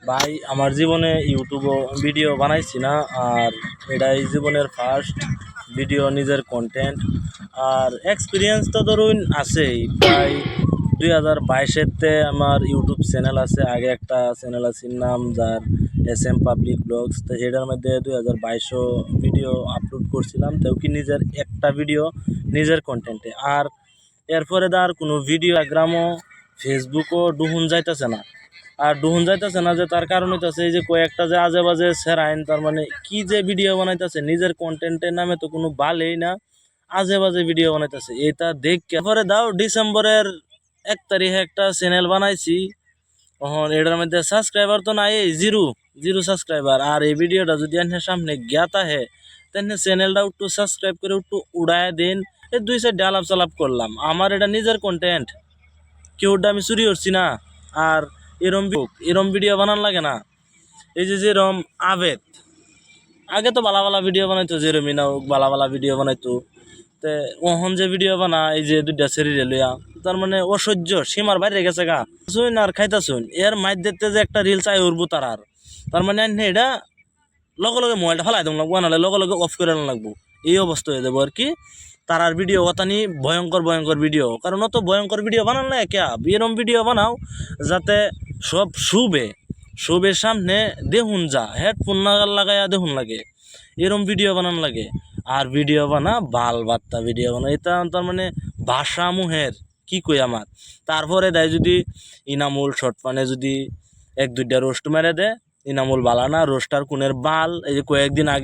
ভাই আমার জীবনে ইউটিউবও ভিডিও বানাইছি না, আর এটাই জীবনের ফার্স্ট ভিডিও, নিজের কন্টেন্ট। আর এক্সপিরিয়েন্স তো ধরুন আছেই, প্রায় 2022-এতে আমার ইউটিউব চ্যানেল আছে। আগে একটা চ্যানেল আছে নাম যার SM পাবলিক ব্লগস, তো এটার মধ্যে 2022 ভিডিও আপলোড করছিলাম, তো কি নিজের একটা ভিডিও নিজের কন্টেন্টে। আর এরপরে আর কোনো ভিডিও ইনস্টাগ্রামও ফেসবুকও ডুহুন যাইতেছে না। আর ডুহুন যাইতেছে না যে তার কারণ হইতেছে এই যে কয়েকটা যে আজে বাজে সেরাইন, তার মানে কি যে ভিডিও বানাইতেছে নিজের কন্টেন্টের নামে তো কোনো বালেই না, আজে বাজে ভিডিও বানাইতেছে। এটা দেখে পরে দাও ডিসেম্বরের 1 তারিখে একটা চ্যানেল বানাইছি। তখন এটার মধ্যে সাবস্ক্রাইবার তো নাই, জিরো জিরো সাবস্ক্রাইবার। আর এই ভিডিওটা যদি আপনার সামনে জ্ঞাতা হে, তাহলে চ্যানেলটা একটু সাবস্ক্রাইব করে একটু উড়ায় দিন। এই 2 সাইড আলাপ চালাপ করলাম, আমার এটা নিজের কন্টেন্ট, কেউটা আমি চুরি করছি না। আর এরম ভিডিও বানান লাগে না। এই যে যেরম আবেদ আগে তো বালা বালা ভিডিও বানাইতো, যেরমই না হোক বালা বালা ভিডিও বানাইতো। তে ওহন যে ভিডিও বানা এই যে 2টা সেরি রেলিয়া, তার মানে অসহ্য সীমার বাইরে গেছে গা। শুন আর খাইতা শুন এর মাইর দেখতে যে একটা রিলস আই উঠবো তার মানে এটা লগে লগে মোবাইলটা ফেলাই দেবো লাগবো, নাহলে লগে লগে অফ করে লাগবো। এই অবস্থা হয়ে যাবো আর কি। তারার ভিডিও অতানি ভয়ঙ্কর ভয়ঙ্কর ভিডিও, কারণ অত ভয়ঙ্কর ভিডিও বানান না ক্যা, এরম ভিডিও বানাও যাতে সব শুবের সামনে দেখুন, যা হেডফোন না লাগাইয়া দেখুন লাগে, এরম ভিডিও বানান লাগে। আর ভিডিও বানা বাল বাত্তা ভিডিও বানা, এটা তার মানে ভাষা মুহের কি কই আমার। তারপরে দেয় যদি ইনামুল শর্ট মানে যদি 1-2টা রোস্ট মেরে দেয়, ইনামুল বালানা রোস্টার কোনের বাল। এই যে কয়েকদিন আগে